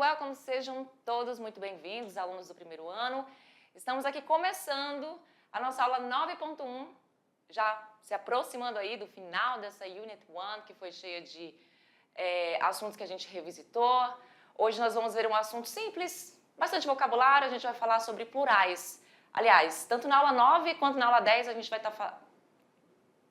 welcome, sejam todos muito bem-vindos, alunos do primeiro ano. Estamos aqui começando a nossa aula 9.1, já se aproximando aí do final dessa Unit 1, que foi cheia de assuntos que a gente revisitou. Hoje nós vamos ver um assunto simples, bastante vocabulário, a gente vai falar sobre plurais. Aliás, tanto na aula 9 quanto na aula 10 a gente vai estar falando...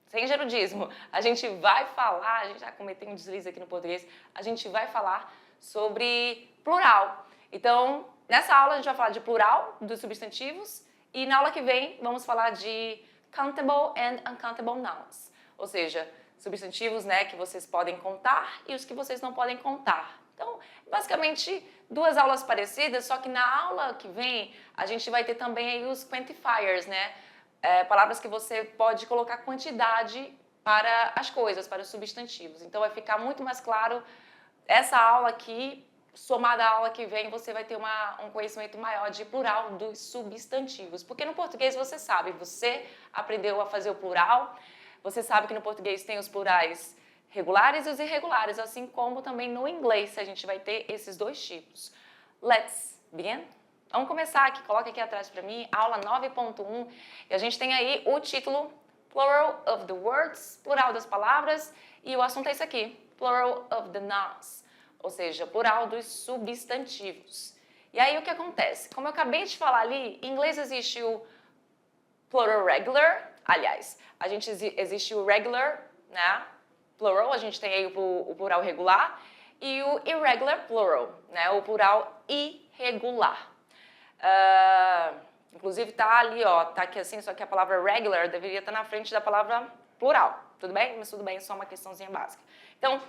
Sem gerudismo, a gente vai falar, a gente já cometeu um deslize aqui no português, a gente vai falar sobre plural. Então, nessa aula a gente vai falar de plural dos substantivos e na aula que vem vamos falar de countable and uncountable nouns. Ou seja, substantivos, né, que vocês podem contar e os que vocês não podem contar. Então, basicamente, duas aulas parecidas, só que na aula que vem a gente vai ter também aí os quantifiers, né? Palavras que você pode colocar quantidade para as coisas, para os substantivos. Então, vai ficar muito mais claro essa aula aqui, somada à aula que vem, você vai ter um conhecimento maior de plural dos substantivos. Porque no português você sabe, você aprendeu a fazer o plural, você sabe que no português tem os plurais regulares e os irregulares, assim como também no inglês a gente vai ter esses dois tipos. Let's begin? Vamos começar aqui, coloca aqui atrás para mim, aula 9.1, e a gente tem aí o título Plural of the Words, plural das palavras, e o assunto é esse aqui, Plural of the Nouns, ou seja, plural dos substantivos. E aí o que acontece? Como eu acabei de falar ali, em inglês existe o plural regular, aliás, existe o regular, né, plural, a gente tem aí o plural regular, e o irregular plural, né, o plural irregular. Inclusive tá ali, ó, tá aqui assim, só que a palavra regular deveria estar na frente da palavra plural, tudo bem? Mas tudo bem, só uma questãozinha básica. Então,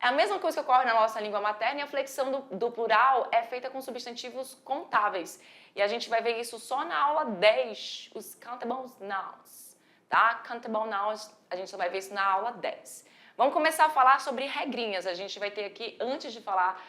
é a mesma coisa que ocorre na nossa língua materna e a flexão do plural é feita com substantivos contáveis. E a gente vai ver isso só na aula 10, os countable nouns, tá? Countable nouns, a gente só vai ver isso na aula 10. Vamos começar a falar sobre regrinhas. A gente vai ter aqui, antes de falar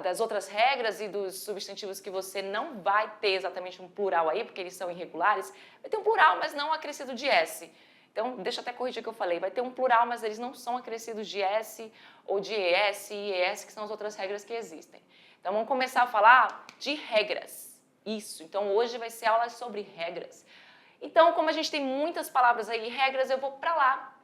das outras regras e dos substantivos que você não vai ter exatamente um plural aí, porque eles são irregulares, vai ter um plural, mas não acrescido de S. Então, deixa eu até corrigir o que eu falei. Vai ter um plural, mas eles não são acrescidos de S ou de ES e ES, que são as outras regras que existem. Então, vamos começar a falar de regras. Isso. Então, hoje vai ser aula sobre regras. Então, como a gente tem muitas palavras aí, regras, eu vou para lá,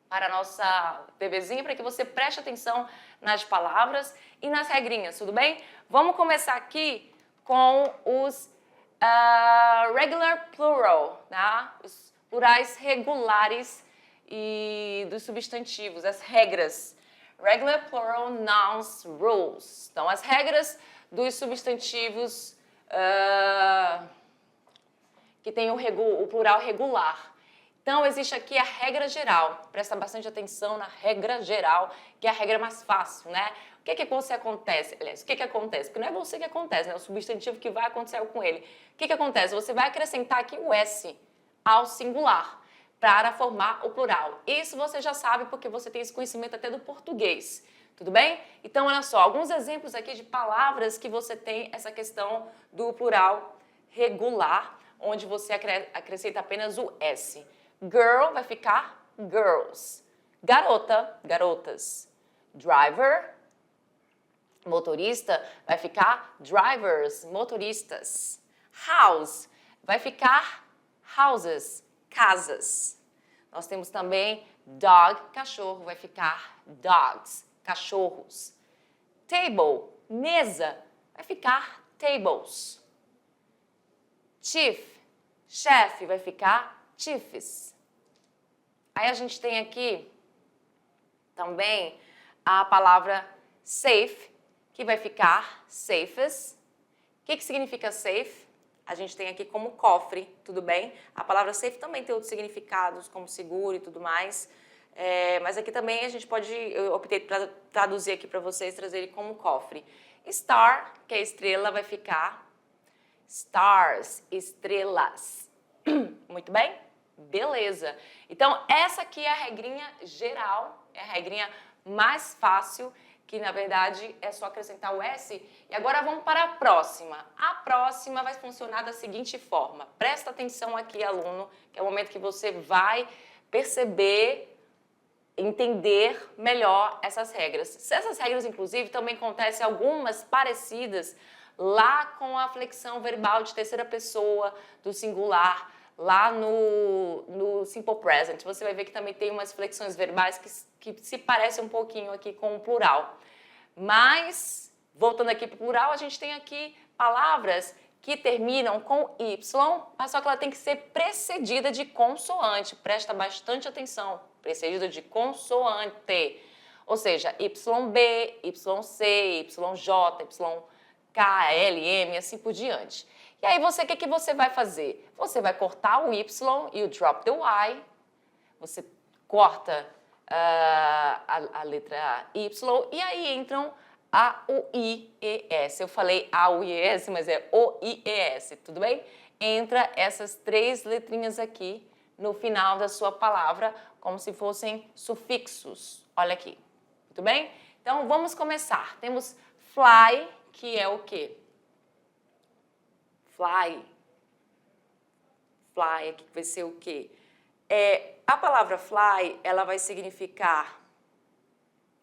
para a nossa TVzinha, para que você preste atenção nas palavras e nas regrinhas, tudo bem? Vamos começar aqui com os regular plural, tá? Os plurais regulares e dos substantivos, as regras. Regular plural nouns rules. Então, as regras dos substantivos que tem o plural regular. Então, existe aqui a regra geral. Presta bastante atenção na regra geral, que é a regra mais fácil, né? O que você acontece? Aliás, o que acontece? Porque não é você que acontece, né? É o substantivo que vai acontecer com ele. O que acontece? Você vai acrescentar aqui o S ao singular para formar o plural. Isso você já sabe porque você tem esse conhecimento até do português. Tudo bem? Então, olha só, alguns exemplos aqui de palavras que você tem essa questão do plural regular, onde você acrescenta apenas o S. Girl vai ficar girls. Garota, garotas. Driver, motorista, vai ficar drivers, motoristas. House vai ficar houses, casas. Nós temos também dog, cachorro, vai ficar dogs, cachorros. Table, mesa, vai ficar tables. Chief, chefe, vai ficar chiefs. Aí a gente tem aqui também a palavra safe, que vai ficar safest. O que significa safe? A gente tem aqui como cofre, tudo bem? A palavra safe também tem outros significados, como seguro e tudo mais. Mas aqui também a gente pode, eu optei para traduzir aqui para vocês, trazer ele como cofre. Star, que é estrela, vai ficar stars, estrelas. Muito bem? Beleza. Então, essa aqui é a regrinha geral, é a regrinha mais fácil, que na verdade é só acrescentar o S. E agora vamos para a próxima. A próxima vai funcionar da seguinte forma. Presta atenção aqui, aluno, que é o momento que você vai perceber entender melhor essas regras. Essas regras, inclusive, também acontecem algumas parecidas lá com a flexão verbal de terceira pessoa do singular, lá no Simple Present. Você vai ver que também tem umas flexões verbais que se parecem um pouquinho aqui com o plural. Mas, voltando aqui para o plural, a gente tem aqui palavras que terminam com Y, mas só que ela tem que ser precedida de consoante. Presta bastante atenção. Precedida de consoante. Ou seja, YB, YC, YJ, YK, LM, assim por diante. E aí, o que você vai fazer? Você vai cortar o Y e o drop the Y. Você corta a letra Y e aí entram A, U, I, E, S. Eu falei A, U, I, E, S, mas é O, I, E, S, tudo bem? Entra essas 3 letrinhas aqui no final da sua palavra, como se fossem sufixos. Olha aqui, tudo bem? Então, vamos começar. Temos fly, que é o quê? Fly. Fly aqui vai ser o quê? A palavra fly, ela vai significar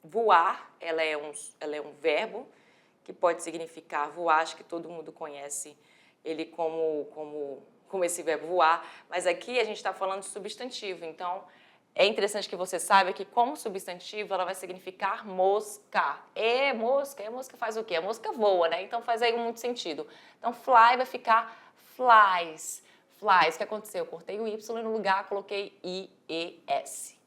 voar, ela é um verbo que pode significar voar, acho que todo mundo conhece ele como esse verbo voar, mas aqui a gente está falando de substantivo, então é interessante que você saiba que como substantivo ela vai significar mosca. Mosca faz o quê? A mosca voa, né? Então faz aí muito sentido. Então fly vai ficar flies. Flies, o que aconteceu? Eu cortei o Y e no lugar coloquei I-E-S.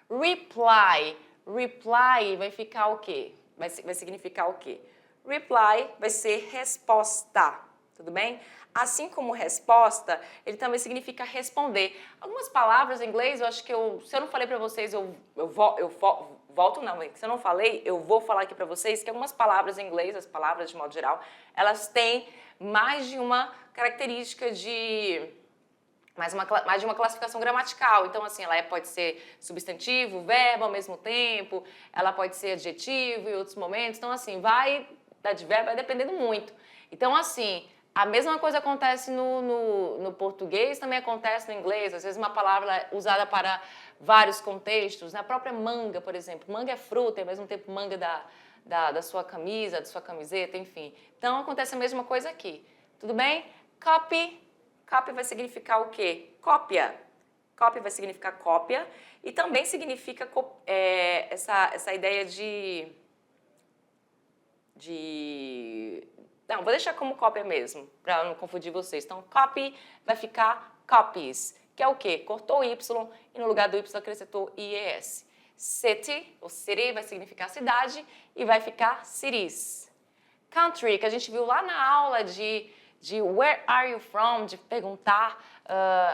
Reply. Reply vai ficar o quê? Vai significar o quê? Reply vai ser resposta, tudo bem? Assim como resposta, ele também significa responder. Algumas palavras em inglês, eu acho que se eu não falei para vocês, volto não, se eu não falei, eu vou falar aqui para vocês que algumas palavras em inglês, as palavras de modo geral, elas têm mais de uma característica mais de uma classificação gramatical. Então, assim, ela pode ser substantivo, verbo ao mesmo tempo, ela pode ser adjetivo em outros momentos. Então, assim, vai dependendo muito. Então, assim, a mesma coisa acontece no português, também acontece no inglês. Às vezes uma palavra é usada para vários contextos. Na própria manga, por exemplo. Manga é fruta e ao mesmo tempo manga da sua camisa, da sua camiseta, enfim. Então, acontece a mesma coisa aqui. Tudo bem? Copy. Copy vai significar o quê? Cópia. Copy vai significar cópia e também significa essa ideia Não, vou deixar como cópia mesmo, para não confundir vocês. Então, copy vai ficar copies, que é o quê? Cortou o Y e no lugar do Y acrescentou IES. City, ou city, vai significar cidade e vai ficar cities. Country, que a gente viu lá na aula de where are you from, de perguntar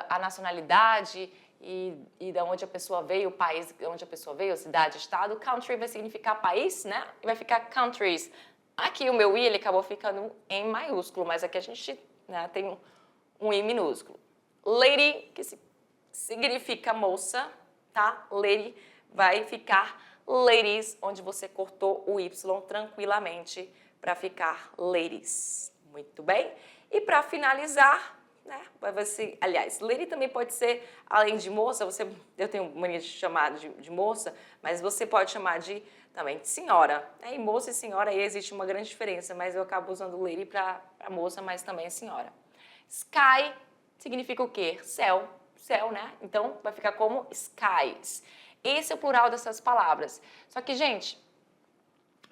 a nacionalidade e de onde a pessoa veio, o país de onde a pessoa veio, cidade, estado. Country vai significar país, né? E vai ficar countries. Aqui o meu I, ele acabou ficando em maiúsculo, mas aqui a gente tem um I minúsculo. Lady, que significa moça, tá? Lady vai ficar ladies, onde você cortou o Y tranquilamente para ficar ladies. Muito bem? E para finalizar, né, vai ser, aliás, lady também pode ser, além de moça, eu tenho mania de chamar de moça, mas você pode chamar também de senhora. E moça e senhora, aí existe uma grande diferença, mas eu acabo usando lady para moça, mas também senhora. Sky significa o quê? Céu, né? Então, vai ficar como skies. Esse é o plural dessas palavras. Só que, gente,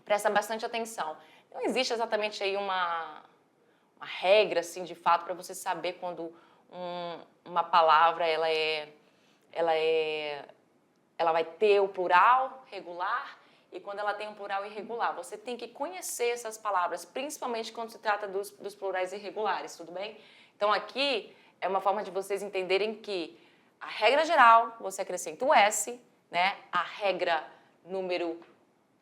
presta bastante atenção. Não existe exatamente aí uma regra, assim, de fato, para você saber quando uma palavra ela vai ter o plural regular e quando ela tem um plural irregular. Você tem que conhecer essas palavras, principalmente quando se trata dos plurais irregulares, tudo bem? Então, aqui é uma forma de vocês entenderem que a regra geral, você acrescenta o S, né? A regra número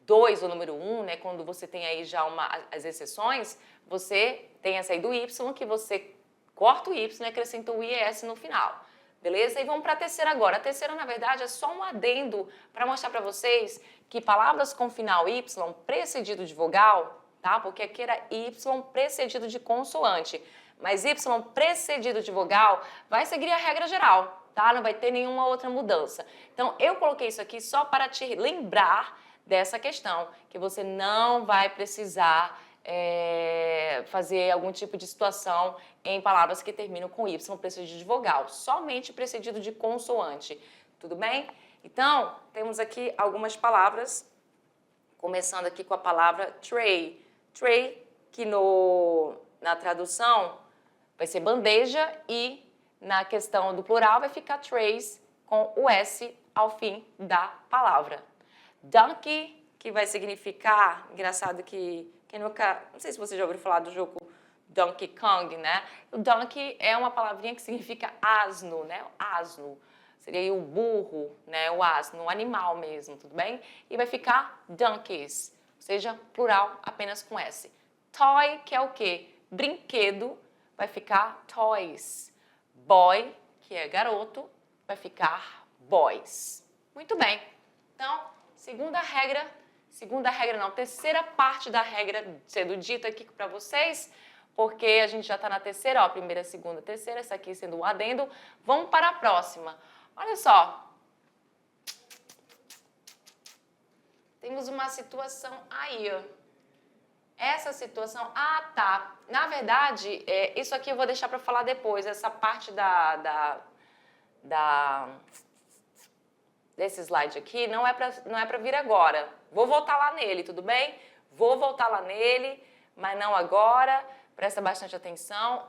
2 ou número 1, né, quando você tem aí já as exceções, você tem essa aí do Y, que você corta o Y e acrescenta o IES no final. Beleza? E vamos para a terceira agora. A terceira, na verdade, é só um adendo para mostrar para vocês que palavras com final Y precedido de vogal, tá? Porque aqui era Y precedido de consoante. Mas Y precedido de vogal vai seguir a regra geral. tá? Não vai ter nenhuma outra mudança. Então, eu coloquei isso aqui só para te lembrar dessa questão, que você não vai precisar fazer algum tipo de situação em palavras que terminam com Y, precedido de vogal, somente precedido de consoante, tudo bem? Então, temos aqui algumas palavras, começando aqui com a palavra tray. Tray, que na tradução vai ser bandeja e na questão do plural vai ficar trays com o S ao fim da palavra. Donkey, que vai significar, engraçado que quem nunca, não sei se você já ouviu falar do jogo Donkey Kong, né? O donkey é uma palavrinha que significa asno, né? Asno. Seria o burro, né? O asno, o animal mesmo, tudo bem? E vai ficar donkeys, ou seja, plural apenas com S. Toy, que é o quê? Brinquedo, vai ficar toys. Boy, que é garoto, vai ficar boys. Muito bem. Então, terceira parte da regra sendo dita aqui para vocês, porque a gente já está na terceira, ó, primeira, segunda, terceira, essa aqui sendo um adendo. Vamos para a próxima. Olha só. Temos uma situação aí, ó. Essa situação, tá. Na verdade, isso aqui eu vou deixar para falar depois, essa parte desse slide aqui não é para vir agora. Vou voltar lá nele, tudo bem? Vou voltar lá nele, mas não agora. Presta bastante atenção.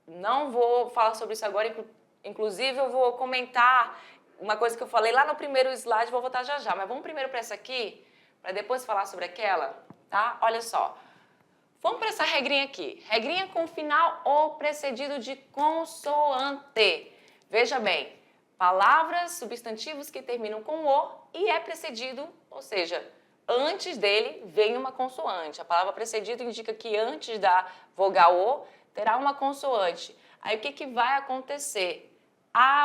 Não vou falar sobre isso agora. Inclusive, eu vou comentar uma coisa que eu falei lá no primeiro slide, vou voltar já já. Mas vamos primeiro para essa aqui, para depois falar sobre aquela, tá? Olha só. Vamos para essa regrinha aqui. Regrinha com final ou precedido de consoante. Veja bem. Palavras, substantivos que terminam com o e é precedido, ou seja, antes dele vem uma consoante. A palavra precedido indica que antes da vogal o terá uma consoante. Aí o que vai acontecer?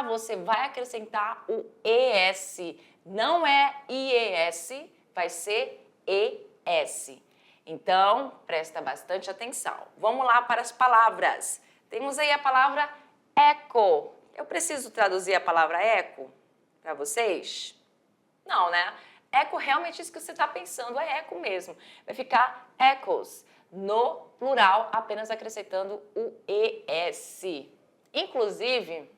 Você vai acrescentar o ES. Não é IES, vai ser ES. Então, presta bastante atenção. Vamos lá para as palavras. Temos aí a palavra eco. Eu preciso traduzir a palavra eco para vocês? Não, né? Eco, realmente isso que você está pensando, é eco mesmo. Vai ficar echoes, no plural, apenas acrescentando o ES. Inclusive,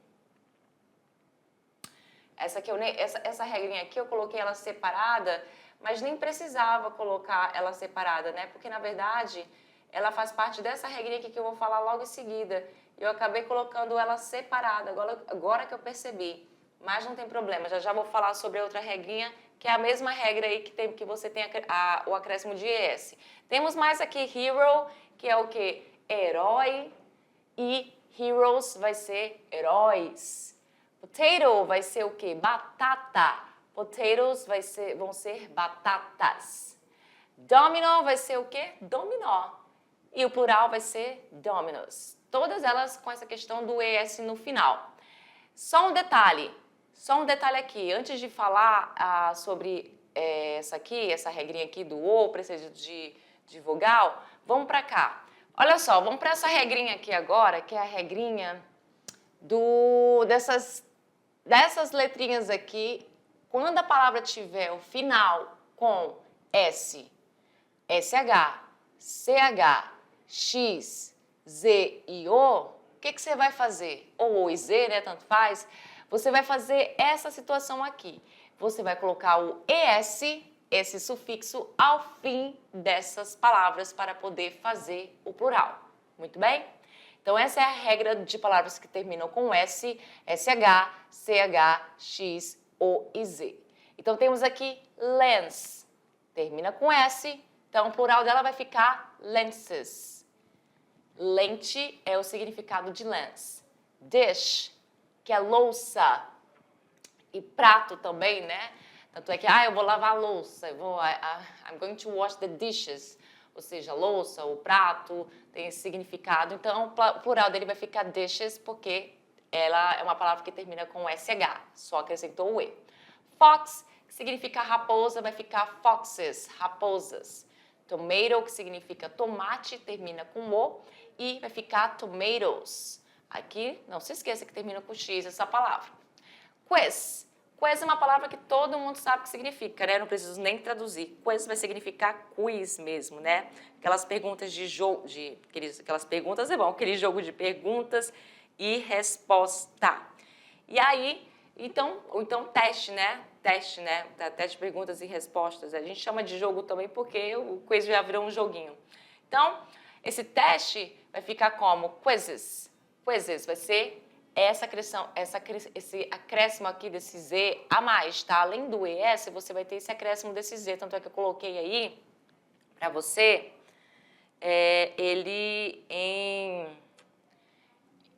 essa regrinha aqui eu coloquei ela separada, mas nem precisava colocar ela separada, né? Porque, na verdade, ela faz parte dessa regrinha aqui que eu vou falar logo em seguida. Eu acabei colocando ela separada, agora que eu percebi. Mas não tem problema, já vou falar sobre a outra regrinha, que é a mesma regra aí que você tem o acréscimo de ES. Temos mais aqui hero, que é o quê? Herói, e heroes vai ser heróis. Potato vai ser o quê? Batata. Potatoes vão ser batatas. Domino vai ser o quê? Dominó. E o plural vai ser dominos. Todas elas com essa questão do ES no final. Só um detalhe aqui. Antes de falar sobre essa regrinha aqui do O, precedido de vogal, vamos para cá. Olha só, vamos para essa regrinha aqui agora, que é a regrinha dessas letrinhas aqui. Quando a palavra tiver o final com S, SH, CH, X, Z e O que você vai fazer? Ou O e Z, né? Tanto faz. Você vai fazer essa situação aqui. Você vai colocar o ES, esse sufixo, ao fim dessas palavras para poder fazer o plural. Muito bem? Então, essa é a regra de palavras que terminam com S, SH, CH, X, O e Z. Então, temos aqui lens. Termina com S, então o plural dela vai ficar lenses. Lente é o significado de lens. Dish, que é louça. E prato também, né? Tanto é que, eu vou lavar a louça. I'm going to wash the dishes. Ou seja, louça, o prato, tem esse significado. Então, o plural dele vai ficar dishes, porque ela é uma palavra que termina com SH. Só acrescentou o E. Fox, que significa raposa, vai ficar foxes, raposas. Tomato, que significa tomate, termina com O. E vai ficar tomatoes. Aqui, não se esqueça que termina com X essa palavra. Quiz. Quiz é uma palavra que todo mundo sabe o que significa, né? Eu não preciso nem traduzir. Quiz vai significar quiz mesmo, né? Aquelas perguntas de jogo, aquelas perguntas é bom, aquele jogo de perguntas e resposta. E aí, então teste, né? Teste, né? Teste de perguntas e respostas. A gente chama de jogo também porque o quiz já virou um joguinho. Então, esse teste vai ficar como quizzes. Quizzes vai ser esse acréscimo aqui desse Z a mais, tá? Além do ES, você vai ter esse acréscimo desse Z. Tanto é que eu coloquei aí para você ele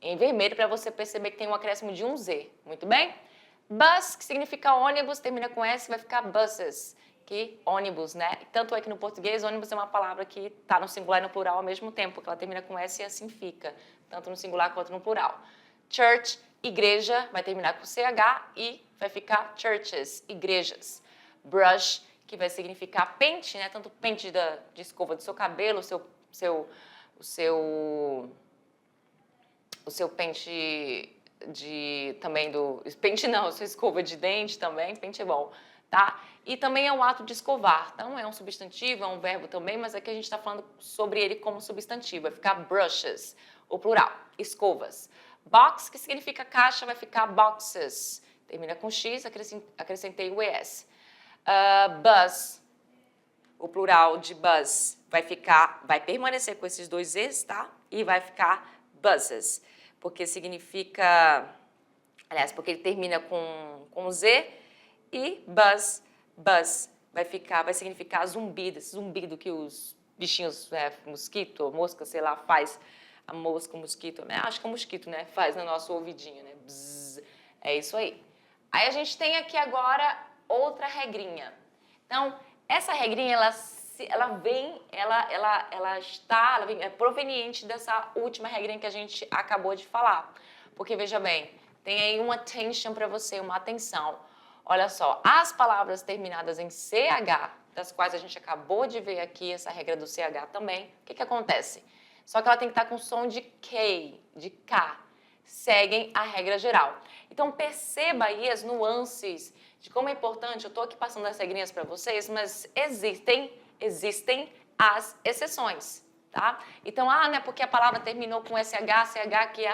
em vermelho para você perceber que tem um acréscimo de um Z. Muito bem? Bus, que significa ônibus, termina com S, vai ficar buses, que ônibus, né? Tanto é que no português, ônibus é uma palavra que está no singular e no plural ao mesmo tempo, que ela termina com S e assim fica, tanto no singular quanto no plural. Church, igreja, vai terminar com CH e vai ficar churches, igrejas. Brush, que vai significar pente, né? Tanto pente de escova do seu cabelo, o seu pente também pente não, sua escova de dente também, pente é bom, tá? E também é o ato de escovar, então é um substantivo, é um verbo também, mas aqui a gente está falando sobre ele como substantivo, vai ficar brushes, o plural, escovas. Box, que significa caixa, vai ficar boxes, termina com X, acrescentei o ES. Bus, o plural de bus, vai permanecer com esses dois Es, tá? E vai ficar buses, porque significa, aliás, porque ele termina com Z, e bus vai significar zumbido, esse zumbido que os bichinhos, mosquito, mosca, sei lá, faz, a mosca, o mosquito, acho que é o mosquito, né, faz no nosso ouvidinho, né, bzz, é isso aí. Aí a gente tem aqui agora outra regrinha. Então, essa regrinha, é proveniente dessa última regrinha que a gente acabou de falar. Porque, veja bem, tem aí uma attention para você, uma atenção. Olha só, as palavras terminadas em CH, das quais a gente acabou de ver aqui, essa regra do CH também, o que acontece? Só que ela tem que estar com som de K, seguem a regra geral. Então, perceba aí as nuances de como é importante, eu estou aqui passando as regrinhas para vocês, mas existem as exceções, tá? Então, não é porque a palavra terminou com SH, CH, que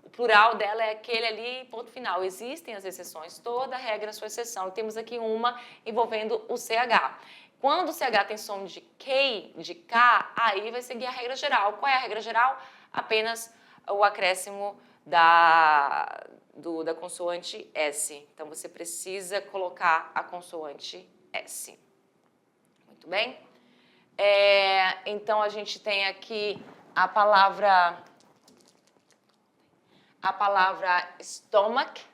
o plural dela é aquele ali, ponto final. Existem as exceções, toda regra é sua exceção. E temos aqui uma envolvendo o CH. Quando o CH tem som de K, aí vai seguir a regra geral. Qual é a regra geral? Apenas o acréscimo da consoante S. Então, você precisa colocar a consoante S. Muito bem? Então, a gente tem aqui a palavra stomach,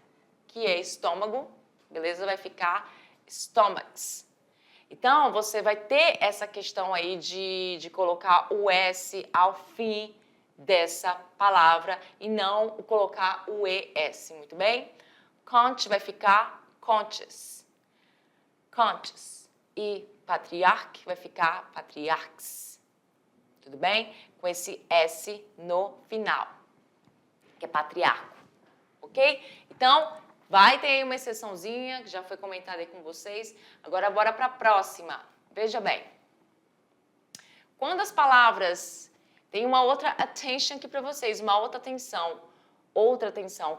que é estômago, beleza? Vai ficar stomachs. Então, você vai ter essa questão aí de colocar o S ao fim dessa palavra e não colocar o ES, muito bem? Conch vai ficar conches. Conches. E patriarch vai ficar patriarchs. Tudo bem? Com esse S no final, que é patriarco. Ok? Então, vai ter aí uma exceçãozinha, que já foi comentada aí com vocês. Agora, bora para a próxima. Veja bem. Quando as palavras... Tem uma outra attention aqui para vocês, uma outra atenção.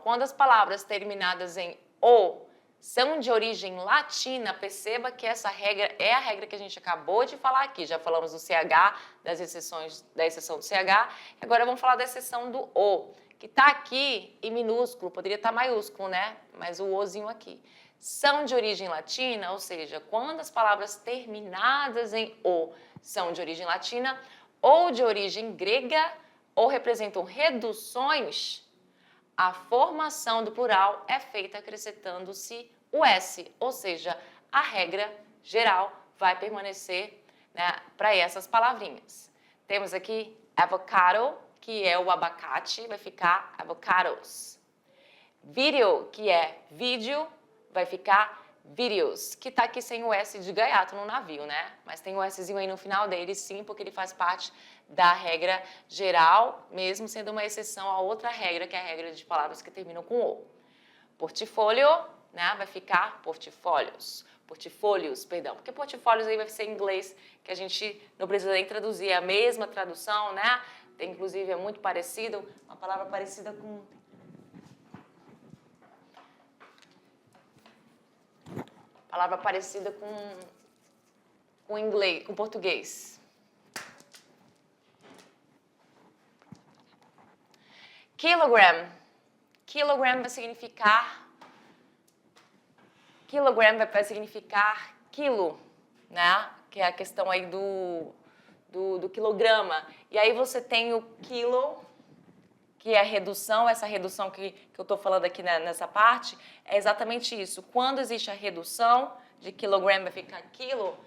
Quando as palavras terminadas em O são de origem latina, perceba que essa regra é a regra que a gente acabou de falar aqui. Já falamos do CH, da exceção do CH. Agora vamos falar da exceção do O, que está aqui em minúsculo, poderia estar maiúsculo, né? Mas o Ozinho aqui. São de origem latina, ou seja, quando as palavras terminadas em O são de origem latina, ou de origem grega, ou representam reduções, a formação do plural é feita acrescentando-se o S, ou seja, a regra geral vai permanecer, né, para essas palavrinhas. Temos aqui avocado, que é o abacate, vai ficar avocados. Video, que é vídeo, vai ficar videos, que está aqui sem o S de gaiato no navio, né? Mas tem o Szinho aí no final dele, sim, porque ele faz parte da regra geral, mesmo sendo uma exceção a outra regra, que é a regra de palavras que terminam com O. portfólio, né? Vai ficar portfólios. Portfólios, perdão. Porque portfólios aí vai ser em inglês, que a gente não precisa nem traduzir. É a mesma tradução, né? Tem, inclusive, é muito parecido. Uma palavra parecida com... Palavra parecida com inglês, com português. Kilogram. Kilogram vai significar... Kilogram vai significar quilo, né? Que é a questão aí do quilograma. E aí você tem o quilo, que é a redução, essa redução que eu estou falando aqui nessa parte, é exatamente isso. Quando existe a redução de kilogram vai ficar quilo,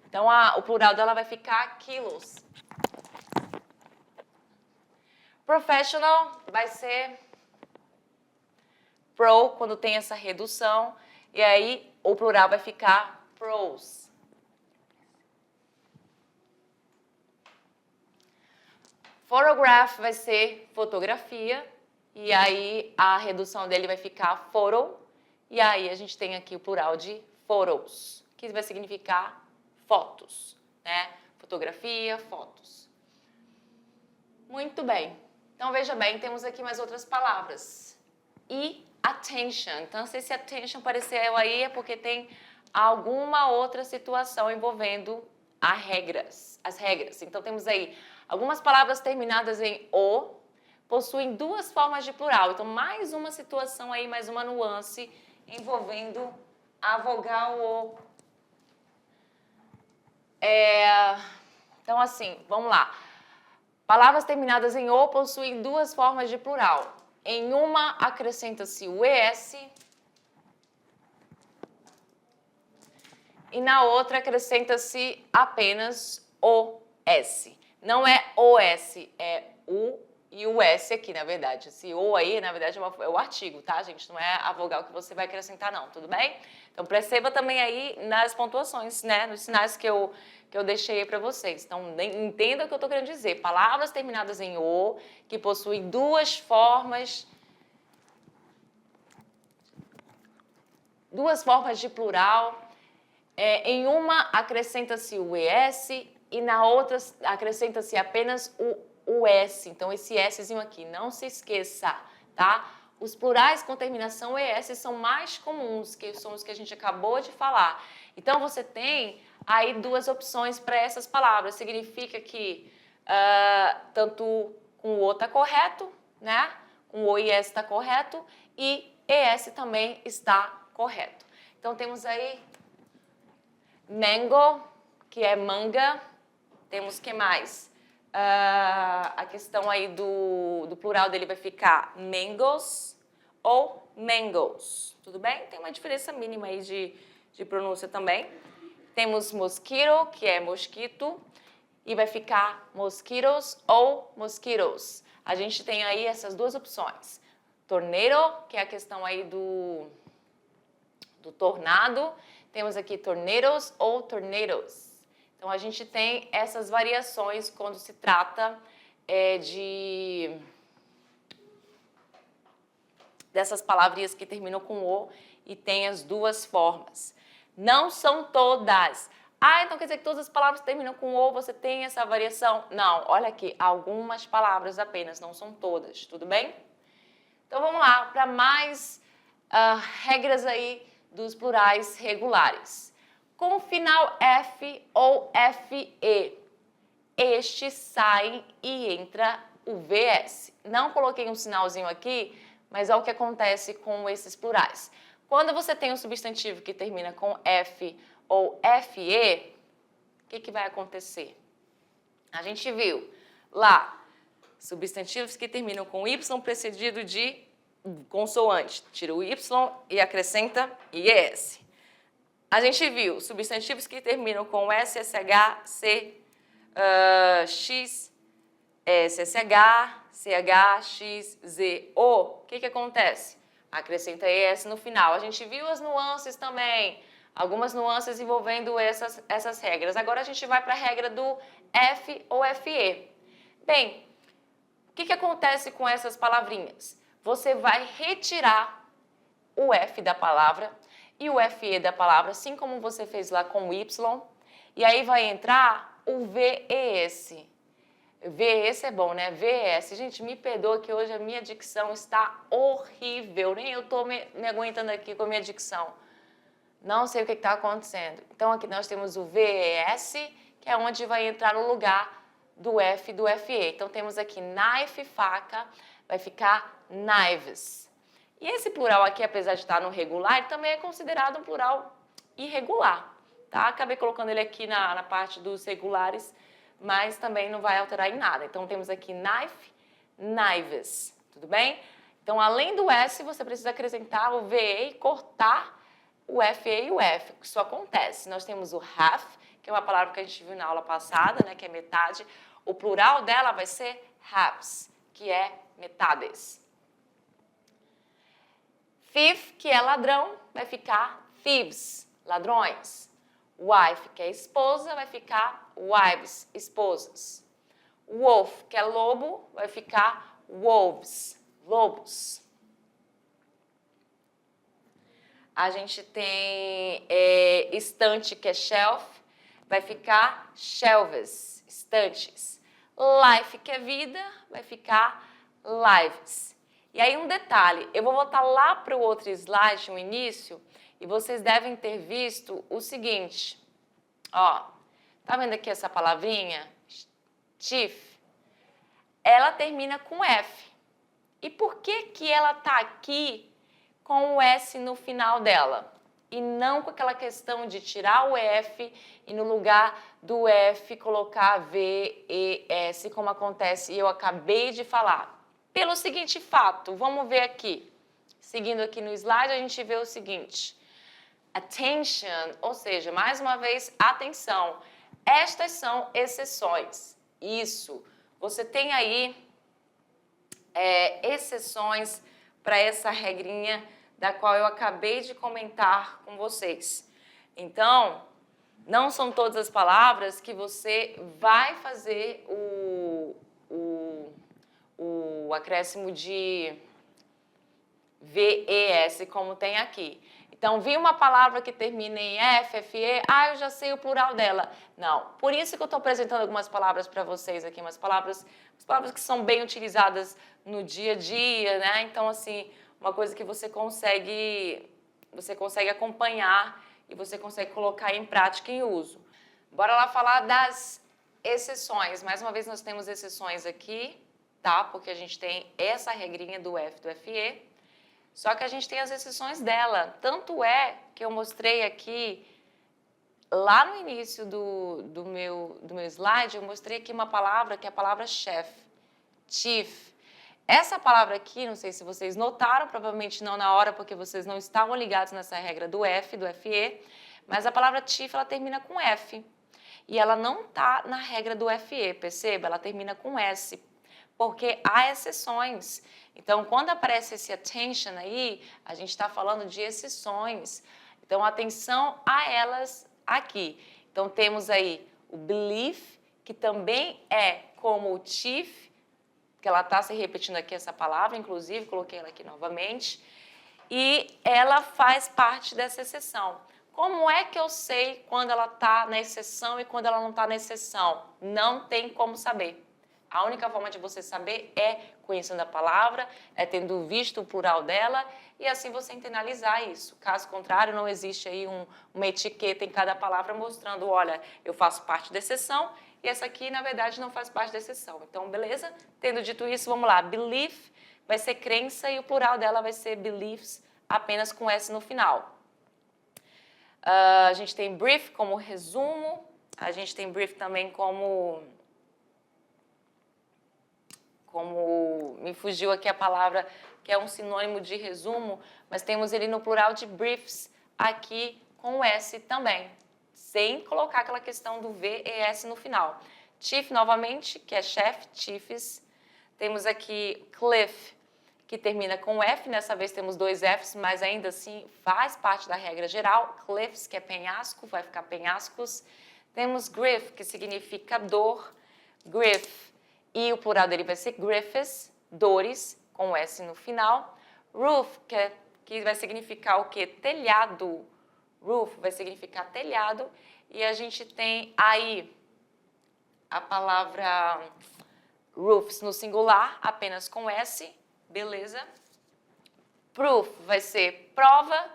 então o plural dela vai ficar quilos. Professional vai ser pro, quando tem essa redução, e aí o plural vai ficar pros. Photograph vai ser fotografia, e aí a redução dele vai ficar photo, e aí a gente tem aqui o plural de photos, que vai significar fotos, né? Fotografia, fotos. Muito bem. Então, veja bem, temos aqui mais outras palavras. E attention. Então, se esse attention apareceu aí é porque tem alguma outra situação envolvendo as regras. Então, temos aí algumas palavras terminadas em O, possuem duas formas de plural. Então, mais uma situação aí, mais uma nuance envolvendo a vogal O. Então, assim, vamos lá. Palavras terminadas em O possuem duas formas de plural. Em uma, acrescenta-se o ES. E na outra, acrescenta-se apenas o S. Não é OS, é U e o S aqui, na verdade. Esse O aí, na verdade, é o artigo, tá, gente? Não é a vogal que você vai acrescentar, não, tudo bem? Então, perceba também aí nas pontuações, né, nos sinais que eu deixei aí para vocês. Então, entenda o que eu estou querendo dizer. Palavras terminadas em O, que possuem duas formas de plural. Em uma, acrescenta-se o ES e na outra, acrescenta-se apenas o S. Então, esse Szinho aqui, não se esqueça, tá? Os plurais com terminação ES são mais comuns, que são os que a gente acabou de falar. Então, você tem aí duas opções para essas palavras. Significa que tanto com o O está correto, né? Com o O e S está correto e ES também está correto. Então, temos aí mango, que é manga. Temos que mais? A questão aí do plural dele vai ficar mangoes ou mangoes. Tudo bem? Tem uma diferença mínima aí de pronúncia também. Temos mosquito, que é mosquito, e vai ficar mosquitos ou mosquitos. A gente tem aí essas duas opções. Tornado, que é a questão aí do tornado. Temos aqui tornadoes ou tornadoes. Então, a gente tem essas variações quando se trata dessas palavrinhas que terminam com O e tem as duas formas. Não são todas. Então quer dizer que todas as palavras que terminam com O, você tem essa variação? Não, olha aqui, algumas palavras apenas, não são todas, tudo bem? Então, vamos lá, para mais regras aí dos plurais regulares. Com o final F ou FE, estes saem e entra o VS. Não coloquei um sinalzinho aqui, mas olha o que acontece com esses plurais. Quando você tem um substantivo que termina com F ou FE, o que vai acontecer? A gente viu lá substantivos que terminam com Y precedido de consoante. Tira o Y e acrescenta IES. A gente viu substantivos que terminam com S, SH, C, X, SSH, CH, X, Z, O. O que acontece? Acrescenta ES no final. A gente viu as nuances também, algumas nuances envolvendo essas regras. Agora a gente vai para a regra do F ou FE. Bem, o que acontece com essas palavrinhas? Você vai retirar o F da palavra e o FE da palavra, assim como você fez lá com o Y. E aí vai entrar o VES. VES é bom, né? VES. Gente, me perdoa que hoje a minha dicção está horrível. Nem eu estou me aguentando aqui com a minha dicção. Não sei o que está acontecendo. Então, aqui nós temos o VES, que é onde vai entrar no lugar do F e do FE. Então, temos aqui knife, faca, vai ficar knives. E esse plural aqui, apesar de estar no regular, ele também é considerado um plural irregular. Tá? Acabei colocando ele aqui na parte dos regulares, mas também não vai alterar em nada. Então, temos aqui knife, knives. Tudo bem? Então, além do S, você precisa acrescentar o VE e cortar o FE e o F. Isso acontece. Nós temos o half, que é uma palavra que a gente viu na aula passada, né, que é metade. O plural dela vai ser halves, que é metades. Thief, que é ladrão, vai ficar thieves, ladrões. Wife, que é esposa, vai ficar wives, esposas. Wolf, que é lobo, vai ficar wolves, lobos. A gente tem estante, que é shelf, vai ficar shelves, estantes. Life, que é vida, vai ficar lives. E aí um detalhe, eu vou voltar lá para o outro slide, no início, e vocês devem ter visto o seguinte. Ó, tá vendo aqui essa palavrinha? Chief. Ela termina com F. E por que que ela tá aqui com o S no final dela? E não com aquela questão de tirar o F e no lugar do F colocar V, E, S, como acontece e eu acabei de falar. Pelo seguinte fato, vamos ver aqui. Seguindo aqui no slide, a gente vê o seguinte. Attention, ou seja, mais uma vez, atenção. Estas são exceções. Isso. Você tem aí exceções para essa regrinha da qual eu acabei de comentar com vocês. Então, não são todas as palavras que você vai fazer o acréscimo de VES, como tem aqui. Então, vi uma palavra que termina em F, FE, eu já sei o plural dela. Não, por isso que eu estou apresentando algumas palavras para vocês aqui, umas palavras que são bem utilizadas no dia a dia, né? Então, assim, uma coisa que você consegue acompanhar e você consegue colocar em prática em uso. Bora lá falar das exceções. Mais uma vez, nós temos exceções aqui, tá? Porque a gente tem essa regrinha do F, do FE. Só que a gente tem as exceções dela. Tanto é que eu mostrei aqui, lá no início do meu slide, eu mostrei aqui uma palavra que é a palavra chef, chief. Essa palavra aqui, não sei se vocês notaram, provavelmente não na hora, porque vocês não estavam ligados nessa regra do F, do FE, mas a palavra chief, ela termina com F. E ela não está na regra do FE, perceba? Ela termina com S, porque há exceções. Então, quando aparece esse attention aí, a gente está falando de exceções. Então, atenção a elas aqui. Então, temos aí o belief, que também é como o chief, que ela está se repetindo aqui essa palavra, inclusive, coloquei ela aqui novamente, e ela faz parte dessa exceção. Como é que eu sei quando ela está na exceção e quando ela não está na exceção? Não tem como saber. A única forma de você saber é conhecendo a palavra, é tendo visto o plural dela e assim você internalizar isso. Caso contrário, não existe aí uma etiqueta em cada palavra mostrando, olha, eu faço parte da exceção e essa aqui, na verdade, não faz parte da exceção. Então, beleza? Tendo dito isso, vamos lá. Belief vai ser crença e o plural dela vai ser beliefs, apenas com S no final. A gente tem brief como resumo, a gente tem brief também como me fugiu aqui a palavra, que é um sinônimo de resumo, mas temos ele no plural de briefs aqui com o S também, sem colocar aquela questão do V e S no final. Chief, novamente, que é chef, chiefs. Temos aqui cliff, que termina com F, nessa vez temos dois Fs, mas ainda assim faz parte da regra geral. Cliffs, que é penhasco, vai ficar penhascos. Temos grief, que significa dor, grief. E o plural dele vai ser griffes, dores, com S no final. Roof, que vai significar o quê? Telhado. Roof vai significar telhado. E a gente tem aí a palavra roofs no singular, apenas com S, beleza? Proof vai ser prova,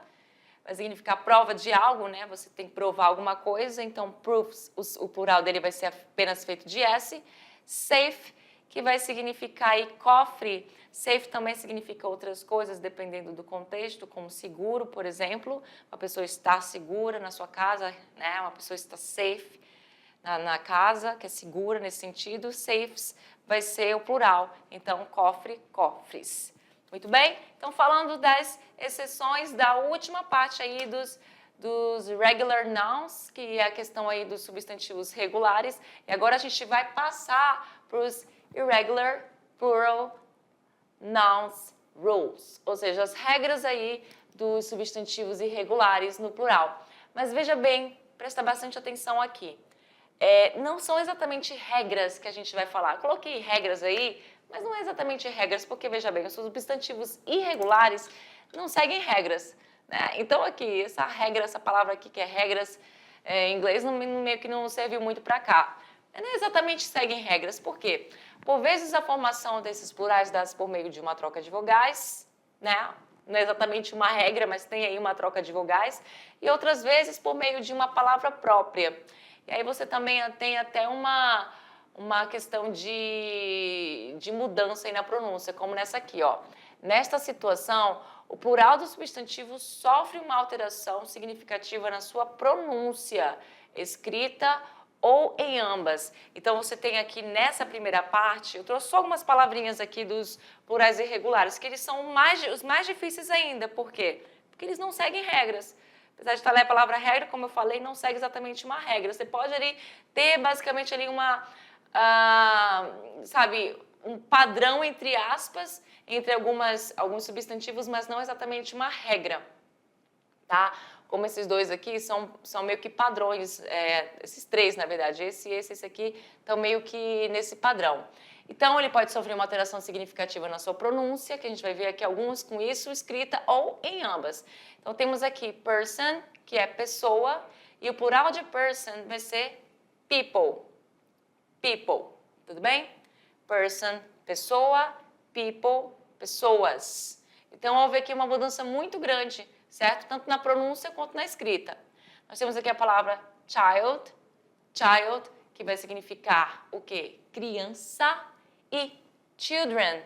vai significar prova de algo, né? Você tem que provar alguma coisa, então proofs, o plural dele vai ser apenas feito de S. Safe, que vai significar aí cofre. Safe também significa outras coisas, dependendo do contexto, como seguro, por exemplo. Uma pessoa está segura na sua casa, né? Uma pessoa está safe na casa, que é segura nesse sentido. Safes vai ser o plural, então cofre, cofres. Muito bem? Então, falando das exceções da última parte aí dos regular nouns, que é a questão aí dos substantivos regulares. E agora a gente vai passar para os irregular plural nouns rules, ou seja, as regras aí dos substantivos irregulares no plural. Mas veja bem, presta bastante atenção aqui. Não são exatamente regras que a gente vai falar. Eu coloquei regras aí, mas não é exatamente regras, porque, veja bem, os substantivos irregulares não seguem regras, né? Então, aqui, essa regra, essa palavra aqui que é regras, em inglês, meio que não serviu muito para cá. Não exatamente seguem regras, por quê? Por vezes, a formação desses plurais dá-se por meio de uma troca de vogais, né? Não é exatamente uma regra, mas tem aí uma troca de vogais, e outras vezes por meio de uma palavra própria. E aí você também tem até uma questão de mudança aí na pronúncia, como nessa aqui, ó. Nesta situação, o plural do substantivo sofre uma alteração significativa na sua pronúncia, escrita ou em ambas. Então, você tem aqui nessa primeira parte, eu trouxe só algumas palavrinhas aqui dos plurais irregulares, que eles são os mais difíceis ainda. Por quê? Porque eles não seguem regras. Apesar de estar lá a palavra regra, como eu falei, não segue exatamente uma regra. Você pode ali ter basicamente ali um padrão, entre aspas, entre alguns substantivos, mas não exatamente uma regra, tá? Como esses dois aqui são meio que padrões, esses três, na verdade, esse aqui, estão meio que nesse padrão. Então, ele pode sofrer uma alteração significativa na sua pronúncia, que a gente vai ver aqui alguns com isso, escrita ou em ambas. Então, temos aqui person, que é pessoa, e o plural de person vai ser people. People, tudo bem? Person, pessoa, people, pessoas. Então, houve aqui uma mudança muito grande, certo? Tanto na pronúncia quanto na escrita. Nós temos aqui a palavra child, que vai significar o quê? Criança. E children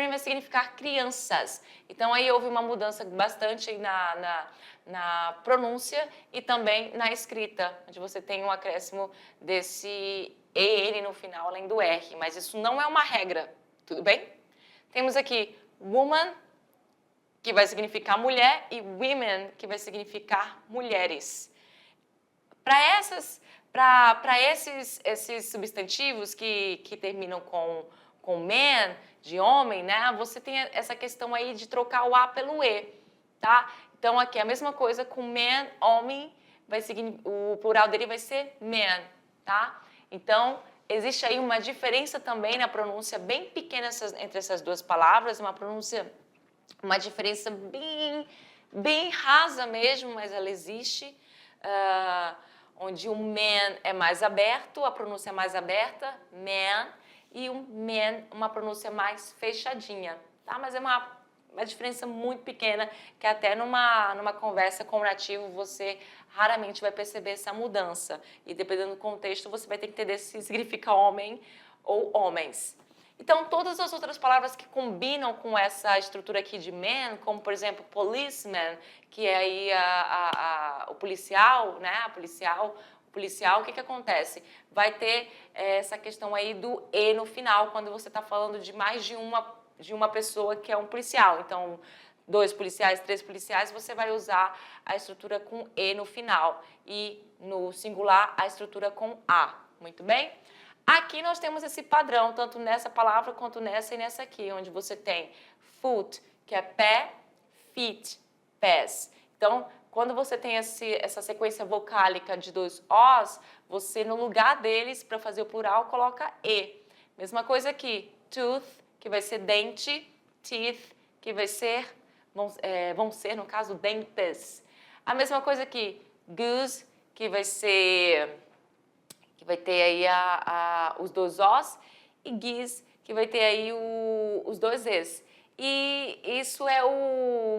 vai significar crianças. Então, aí houve uma mudança bastante na pronúncia e também na escrita, onde você tem um acréscimo desse EN no final, além do R. Mas isso não é uma regra, tudo bem? Temos aqui woman, que vai significar mulher, e women, que vai significar mulheres. Para esses substantivos que terminam com man, de homem, né? Você tem essa questão aí de trocar o A pelo E, tá? Então, aqui é a mesma coisa com man, homem, o plural dele vai ser man, tá? Então, existe aí uma diferença também na pronúncia bem pequena entre essas duas palavras, uma diferença bem rasa mesmo, mas ela existe, onde o man é mais aberto, a pronúncia é mais aberta, man, e o man, uma pronúncia mais fechadinha, tá? Mas é uma diferença muito pequena, que até numa conversa com o nativo você raramente vai perceber essa mudança. E dependendo do contexto, você vai ter que entender se significa homem ou homens. Então, todas as outras palavras que combinam com essa estrutura aqui de man, como, por exemplo, policeman, que é aí o policial, né? O policial, o que acontece? Vai ter essa questão aí do E no final, quando você está falando de mais de uma pessoa que é um policial. Então, 2 policiais, 3 policiais, você vai usar a estrutura com E no final. E no singular, a estrutura com A. Muito bem? Aqui nós temos esse padrão, tanto nessa palavra quanto nessa e nessa aqui, onde você tem foot, que é pé, feet, pés. Então, quando você tem essa sequência vocálica de 2 Os, você, no lugar deles, para fazer o plural, coloca E. Mesma coisa aqui, tooth, que vai ser dente, teeth, que vai ser vão ser, no caso, dentes. A mesma coisa aqui, goose, que vai ter aí os dois Os, e geese, que vai ter aí os dois Es. E isso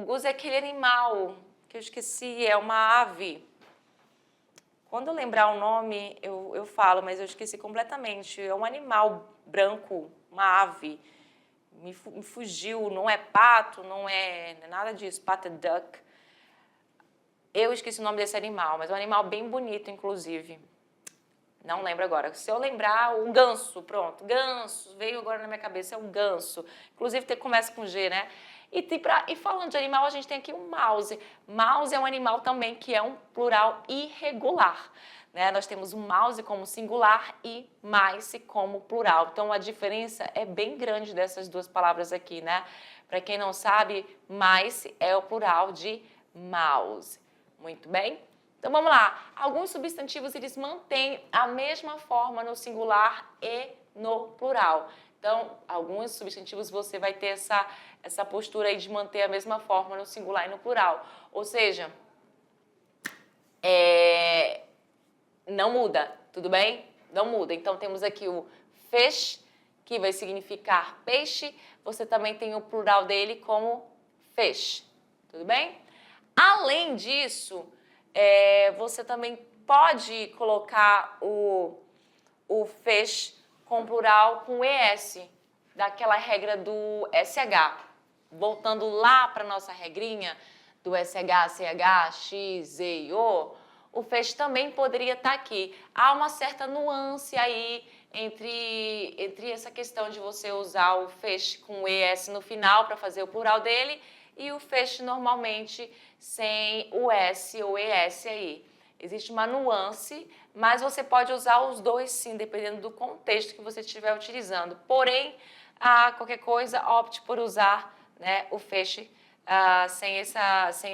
goose é aquele animal que eu esqueci, é uma ave. Quando eu lembrar o nome, eu falo, mas eu esqueci completamente. É um animal branco, uma ave. Me fugiu, não é pato, não é nada disso, pato é duck. Eu esqueci o nome desse animal, mas é um animal bem bonito, inclusive. Não lembro agora. Se eu lembrar, o ganso, pronto. Ganso, veio agora na minha cabeça, é um ganso. Inclusive, começa com G, né? E falando de animal, a gente tem aqui um mouse. Mouse é um animal também que é um plural irregular. Né? Nós temos o mouse como singular e mice como plural. Então, a diferença é bem grande dessas duas palavras aqui, né? Para quem não sabe, mice é o plural de mouse. Muito bem? Então, vamos lá. Alguns substantivos, eles mantêm a mesma forma no singular e no plural. Então, alguns substantivos você vai ter essa postura aí de manter a mesma forma no singular e no plural. Ou seja, não muda, tudo bem? Não muda. Então, temos aqui o fish, que vai significar peixe. Você também tem o plural dele como fish, tudo bem? Além disso, você também pode colocar o fish com plural com ES, daquela regra do SH. Voltando lá para a nossa regrinha do SH, CH, X, Z e o fish também poderia estar aqui. Há uma certa nuance aí entre essa questão de você usar o fish com ES no final para fazer o plural dele e o fish normalmente sem o S ou ES aí. Existe uma nuance, mas você pode usar os dois sim, dependendo do contexto que você estiver utilizando. Porém, qualquer coisa, opte por usar, né, o fish sem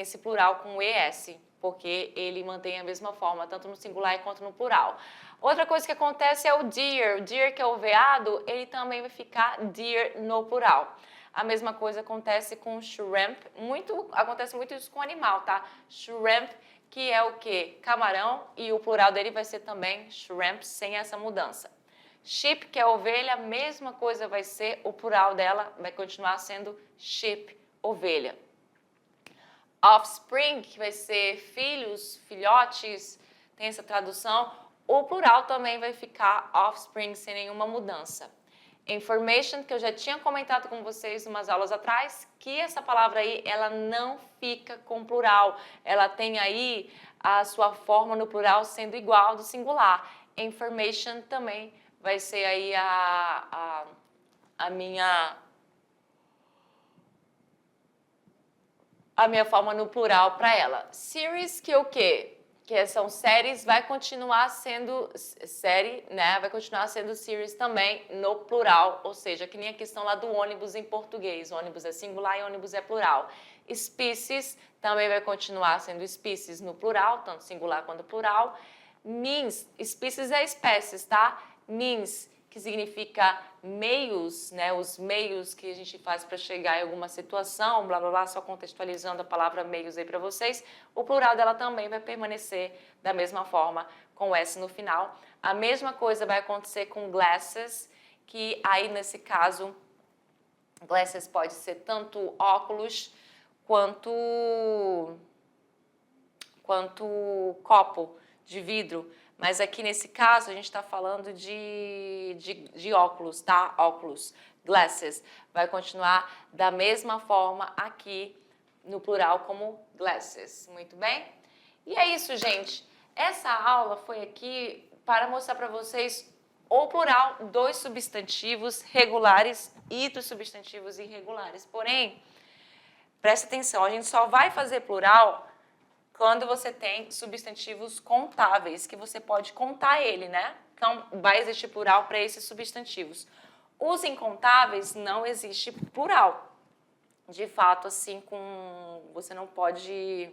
esse plural com ES, porque ele mantém a mesma forma, tanto no singular quanto no plural. Outra coisa que acontece é o deer. O deer, que é o veado, ele também vai ficar deer no plural. A mesma coisa acontece com shrimp. Acontece muito isso com animal, tá? Shrimp, que é o quê? Camarão, e o plural dele vai ser também shrimp, sem essa mudança. Sheep, que é ovelha, a mesma coisa vai ser, o plural dela vai continuar sendo sheep, ovelha. Offspring, que vai ser filhos, filhotes, tem essa tradução. O plural também vai ficar offspring, sem nenhuma mudança. Information, que eu já tinha comentado com vocês umas aulas atrás, que essa palavra aí, ela não fica com plural. Ela tem aí a sua forma no plural sendo igual ao do singular. Information também vai ser aí a minha forma no plural para ela. Series, que é o quê? Que são séries, vai continuar sendo série, né? Vai continuar sendo series também no plural, ou seja, que nem a questão lá do ônibus em português. Ônibus é singular e ônibus é plural. Species também vai continuar sendo species no plural, tanto singular quanto plural. Means, species é espécies, tá? Means, que significa meios, né? Os meios que a gente faz para chegar em alguma situação, blá blá blá, só contextualizando a palavra meios aí para vocês. O plural dela também vai permanecer da mesma forma, com S no final. A mesma coisa vai acontecer com glasses, que aí nesse caso, glasses pode ser tanto óculos quanto copo de vidro. Mas aqui nesse caso a gente está falando de óculos, tá? Óculos, glasses. Vai continuar da mesma forma aqui no plural como glasses. Muito bem? E é isso, gente. Essa aula foi aqui para mostrar para vocês o plural dos substantivos regulares e dos substantivos irregulares. Porém, presta atenção, a gente só vai fazer plural quando você tem substantivos contáveis, que você pode contar ele, né? Então, vai existir plural para esses substantivos. Os incontáveis, não existe plural. De fato, assim, você não pode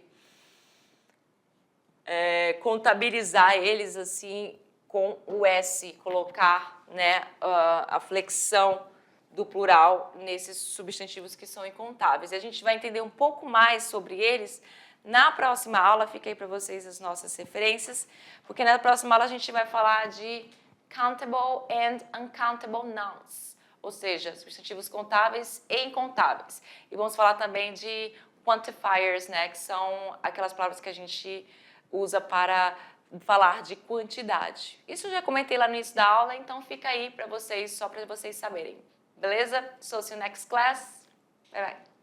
contabilizar eles, assim, com o S, colocar, né, a flexão do plural nesses substantivos que são incontáveis. E a gente vai entender um pouco mais sobre eles na próxima aula. Fica aí para vocês as nossas referências, porque na próxima aula a gente vai falar de countable and uncountable nouns, ou seja, substantivos contáveis e incontáveis. E vamos falar também de quantifiers, né, que são aquelas palavras que a gente usa para falar de quantidade. Isso eu já comentei lá no início da aula, então fica aí para vocês, só para vocês saberem. Beleza? So, see you next class. Bye, bye.